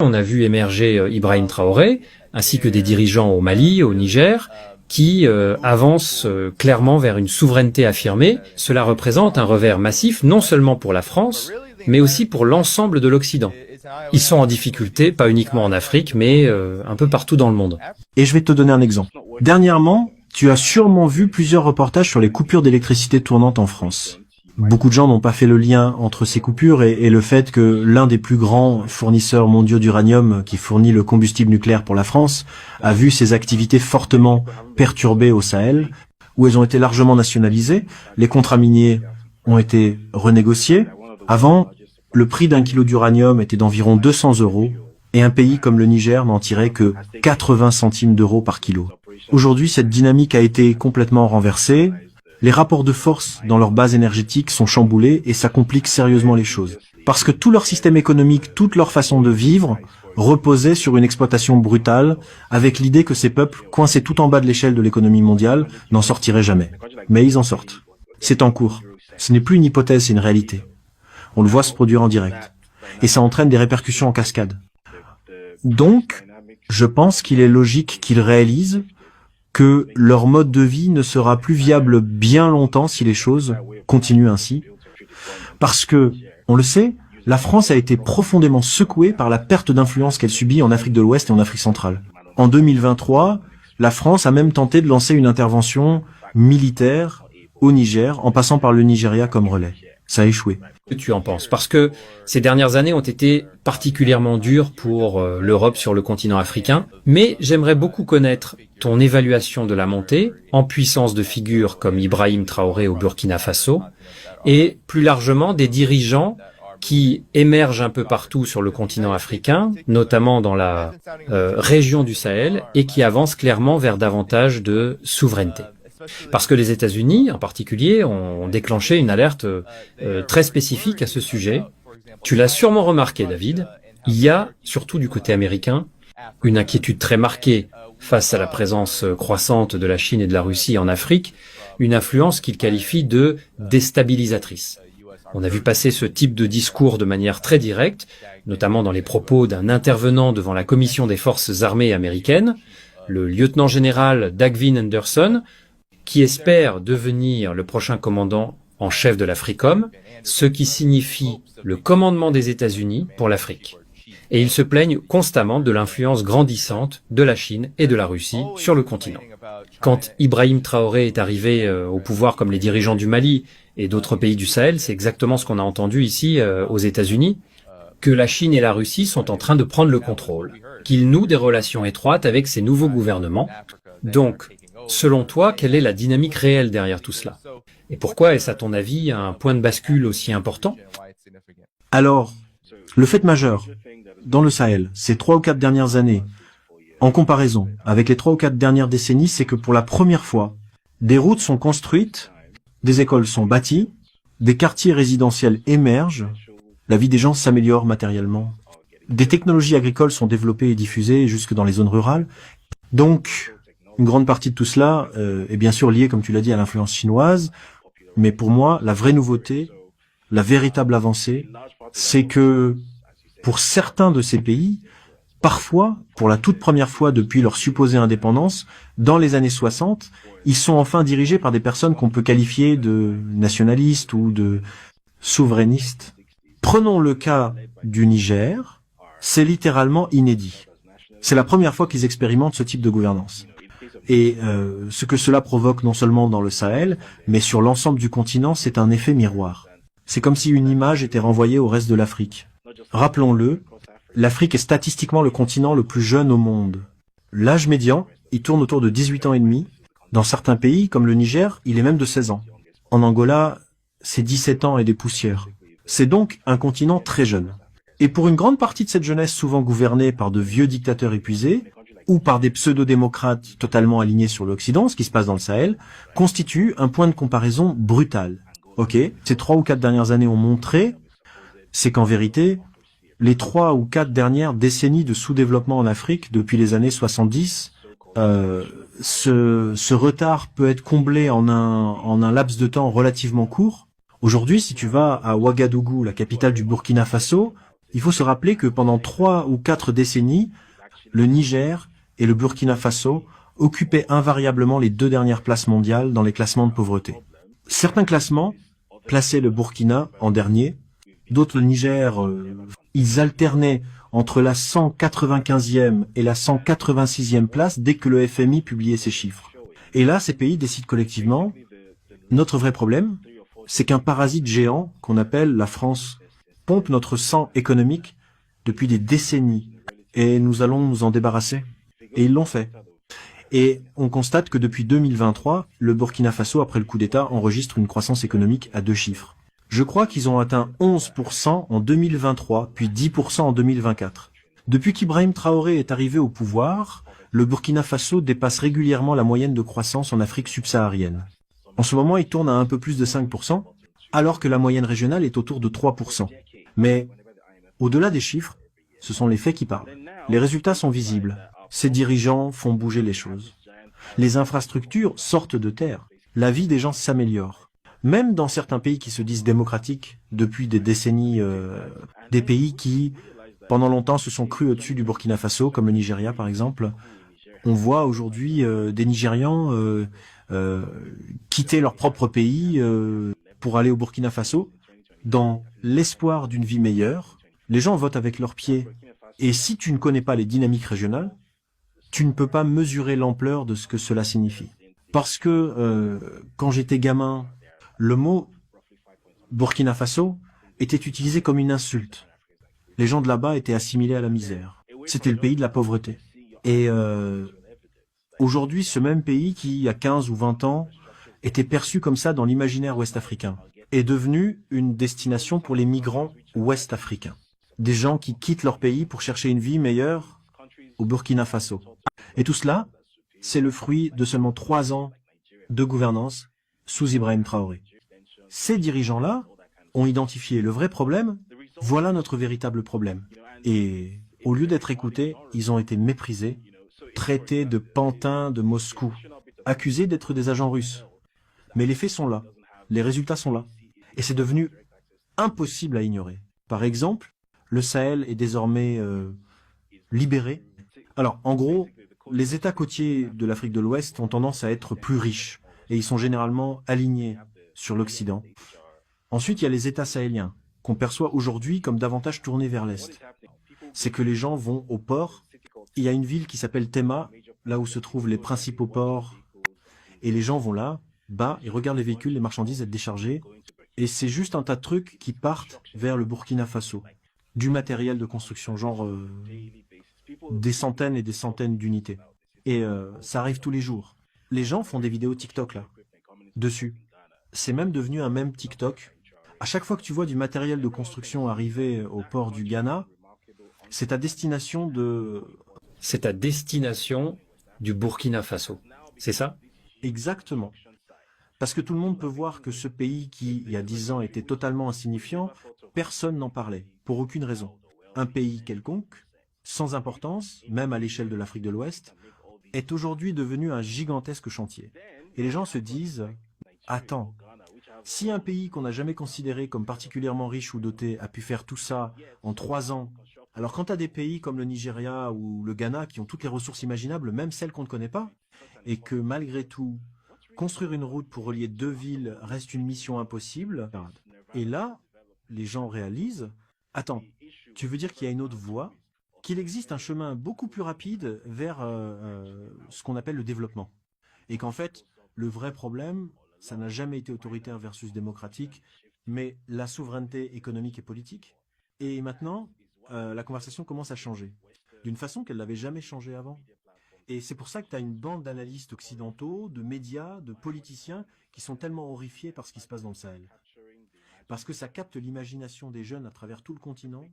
On a vu émerger Ibrahim Traoré, ainsi que des dirigeants au Mali, au Niger, qui avancent clairement vers une souveraineté affirmée. Cela représente un revers massif, non seulement pour la France, mais aussi pour l'ensemble de l'Occident. Ils sont en difficulté, pas uniquement en Afrique, mais un peu partout dans le monde. Et je vais te donner un exemple. Dernièrement, tu as sûrement vu plusieurs reportages sur les coupures d'électricité tournantes en France. Beaucoup de gens n'ont pas fait le lien entre ces coupures et le fait que l'un des plus grands fournisseurs mondiaux d'uranium qui fournit le combustible nucléaire pour la France a vu ses activités fortement perturbées au Sahel, où elles ont été largement nationalisées. Les contrats miniers ont été renégociés. Avant, le prix d'un kilo d'uranium était d'environ 200 € et un pays comme le Niger n'en tirait que 80 centimes d'euros par kilo. Aujourd'hui, cette dynamique a été complètement renversée. Les rapports de force dans leur base énergétique sont chamboulés et ça complique sérieusement les choses. Parce que tout leur système économique, toute leur façon de vivre reposait sur une exploitation brutale avec l'idée que ces peuples, coincés tout en bas de l'échelle de l'économie mondiale, n'en sortiraient jamais. Mais ils en sortent. C'est en cours. Ce n'est plus une hypothèse, c'est une réalité. On le voit se produire en direct. Et ça entraîne des répercussions en cascade. Donc, je pense qu'il est logique qu'ils réalisent que leur mode de vie ne sera plus viable bien longtemps si les choses continuent ainsi. Parce que, on le sait, la France a été profondément secouée par la perte d'influence qu'elle subit en Afrique de l'Ouest et en Afrique centrale. En 2023, la France a même tenté de lancer une intervention militaire au Niger, en passant par le Nigeria comme relais. Ça a échoué. Que tu en penses? Parce que ces dernières années ont été particulièrement dures pour l'Europe sur le continent africain, mais j'aimerais beaucoup connaître ton évaluation de la montée en puissance de figures comme Ibrahim Traoré au Burkina Faso et plus largement des dirigeants qui émergent un peu partout sur le continent africain, notamment dans la région du Sahel, et qui avancent clairement vers davantage de souveraineté. Parce que les États-Unis, en particulier, ont déclenché une alerte très spécifique à ce sujet. Tu l'as sûrement remarqué, David, il y a, surtout du côté américain, une inquiétude très marquée face à la présence croissante de la Chine et de la Russie en Afrique, une influence qu'ils qualifient de déstabilisatrice. On a vu passer ce type de discours de manière très directe, notamment dans les propos d'un intervenant devant la Commission des forces armées américaines, le lieutenant-général Dagvin Anderson, qui espère devenir le prochain commandant en chef de l'AFRICOM, ce qui signifie le commandement des États-Unis pour l'Afrique. Et ils se plaignent constamment de l'influence grandissante de la Chine et de la Russie sur le continent. Quand Ibrahim Traoré est arrivé au pouvoir comme les dirigeants du Mali et d'autres pays du Sahel, c'est exactement ce qu'on a entendu ici aux États-Unis, que la Chine et la Russie sont en train de prendre le contrôle, qu'ils nouent des relations étroites avec ces nouveaux gouvernements. Donc, selon toi, quelle est la dynamique réelle derrière tout cela? Et pourquoi est-ce à ton avis un point de bascule aussi important? Alors, le fait majeur dans le Sahel, ces 3 ou 4 dernières années, en comparaison avec les 3 ou 4 dernières décennies, c'est que pour la première fois, des routes sont construites, des écoles sont bâties, des quartiers résidentiels émergent, la vie des gens s'améliore matériellement, des technologies agricoles sont développées et diffusées jusque dans les zones rurales. Donc, une grande partie de tout cela est bien sûr liée, comme tu l'as dit, à l'influence chinoise. Mais pour moi, la vraie nouveauté, la véritable avancée, c'est que pour certains de ces pays, parfois, pour la toute première fois depuis leur supposée indépendance, dans les années 60, ils sont enfin dirigés par des personnes qu'on peut qualifier de nationalistes ou de souverainistes. Prenons le cas du Niger, c'est littéralement inédit. C'est la première fois qu'ils expérimentent ce type de gouvernance. Et ce que cela provoque non seulement dans le Sahel, mais sur l'ensemble du continent, c'est un effet miroir. C'est comme si une image était renvoyée au reste de l'Afrique. Rappelons-le, l'Afrique est statistiquement le continent le plus jeune au monde. L'âge médian, il tourne autour de 18 ans et demi. Dans certains pays, comme le Niger, il est même de 16 ans. En Angola, c'est 17 ans et des poussières. C'est donc un continent très jeune. Et pour une grande partie de cette jeunesse souvent gouvernée par de vieux dictateurs épuisés, ou par des pseudo-démocrates totalement alignés sur l'Occident, ce qui se passe dans le Sahel, constitue un point de comparaison brutal. Ok, ces 3 ou 4 dernières années ont montré, c'est qu'en vérité, les 3 ou 4 dernières décennies de sous-développement en Afrique, depuis les années 70, ce retard peut être comblé en un laps de temps relativement court. Aujourd'hui, si tu vas à Ouagadougou, la capitale du Burkina Faso, Il faut se rappeler que pendant 3 ou 4 décennies, le Niger et le Burkina Faso occupaient invariablement les 2 dernières places mondiales dans les classements de pauvreté. Certains classements plaçaient le Burkina en dernier, d'autres le Niger, ils alternaient entre la 195e et la 186e place dès que le FMI publiait ses chiffres. Et là, ces pays décident collectivement, notre vrai problème, c'est qu'un parasite géant, qu'on appelle la France, pompe notre sang économique depuis des décennies. Et nous allons nous en débarrasser. Et ils l'ont fait. Et on constate que depuis 2023, le Burkina Faso, après le coup d'État, enregistre une croissance économique à 2 chiffres. Je crois qu'ils ont atteint 11% en 2023, puis 10% en 2024. Depuis qu'Ibrahim Traoré est arrivé au pouvoir, le Burkina Faso dépasse régulièrement la moyenne de croissance en Afrique subsaharienne. En ce moment, il tourne à un peu plus de 5%, alors que la moyenne régionale est autour de 3%. Mais au-delà des chiffres, ce sont les faits qui parlent. Les résultats sont visibles. Ces dirigeants font bouger les choses. Les infrastructures sortent de terre. La vie des gens s'améliore. Même dans certains pays qui se disent démocratiques depuis des décennies, des pays qui, pendant longtemps, se sont crus au-dessus du Burkina Faso, comme le Nigeria par exemple, on voit aujourd'hui des Nigérians quitter leur propre pays pour aller au Burkina Faso dans l'espoir d'une vie meilleure. Les gens votent avec leurs pieds. Et si tu ne connais pas les dynamiques régionales, tu ne peux pas mesurer l'ampleur de ce que cela signifie. Parce que quand j'étais gamin, le mot Burkina Faso était utilisé comme une insulte. Les gens de là-bas étaient assimilés à la misère. C'était le pays de la pauvreté. Et aujourd'hui, ce même pays qui, il y a 15 ou 20 ans, était perçu comme ça dans l'imaginaire ouest-africain, est devenu une destination pour les migrants ouest-africains. Des gens qui quittent leur pays pour chercher une vie meilleure au Burkina Faso. Et tout cela, c'est le fruit de seulement 3 ans de gouvernance sous Ibrahim Traoré. Ces dirigeants-là ont identifié le vrai problème. Voilà notre véritable problème. Et au lieu d'être écoutés, ils ont été méprisés, traités de pantins de Moscou, accusés d'être des agents russes. Mais les faits sont là, les résultats sont là. Et c'est devenu impossible à ignorer. Par exemple, le Sahel est désormais libéré. Alors, en gros, les États côtiers de l'Afrique de l'Ouest ont tendance à être plus riches, et ils sont généralement alignés sur l'Occident. Ensuite, il y a les États sahéliens, qu'on perçoit aujourd'hui comme davantage tournés vers l'Est. C'est que les gens vont au port. Il y a une ville qui s'appelle Tema, là où se trouvent les principaux ports, et les gens vont là, bas, ils regardent les véhicules, les marchandises être déchargées, et c'est juste un tas de trucs qui partent vers le Burkina Faso. Du matériel de construction, genre des centaines et des centaines d'unités. Et ça arrive tous les jours. Les gens font des vidéos TikTok là, dessus. C'est même devenu un mème TikTok. À chaque fois que tu vois du matériel de construction arriver au port du Ghana, c'est à destination de... C'est à destination du Burkina Faso. C'est ça? Exactement. Parce que tout le monde peut voir que ce pays qui, il y a 10 ans, était totalement insignifiant, personne n'en parlait, pour aucune raison. Un pays quelconque, sans importance, même à l'échelle de l'Afrique de l'Ouest, est aujourd'hui devenu un gigantesque chantier. Et les gens se disent, attends, si un pays qu'on n'a jamais considéré comme particulièrement riche ou doté a pu faire tout ça en 3 ans, alors quand tu as des pays comme le Nigeria ou le Ghana qui ont toutes les ressources imaginables, même celles qu'on ne connaît pas, et que malgré tout, construire une route pour relier 2 villes reste une mission impossible, et là, les gens réalisent, attends, tu veux dire qu'il y a une autre voie, qu'il existe un chemin beaucoup plus rapide vers ce qu'on appelle le développement. Et qu'en fait, le vrai problème, ça n'a jamais été autoritaire versus démocratique, mais la souveraineté économique et politique. Et maintenant, la conversation commence à changer, d'une façon qu'elle n'avait jamais changé avant. Et c'est pour ça que tu as une bande d'analystes occidentaux, de médias, de politiciens qui sont tellement horrifiés par ce qui se passe dans le Sahel. Parce que ça capte l'imagination des jeunes à travers tout le continent.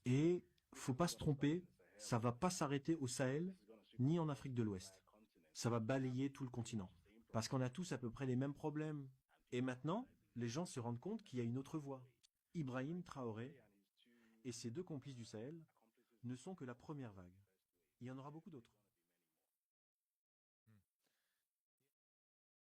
Et faut pas se tromper, ça va pas s'arrêter au Sahel, ni en Afrique de l'Ouest. Ça va balayer tout le continent. Parce qu'on a tous à peu près les mêmes problèmes. Et maintenant, les gens se rendent compte qu'il y a une autre voie. Ibrahim Traoré et ses 2 complices du Sahel ne sont que la première vague. Il y en aura beaucoup d'autres.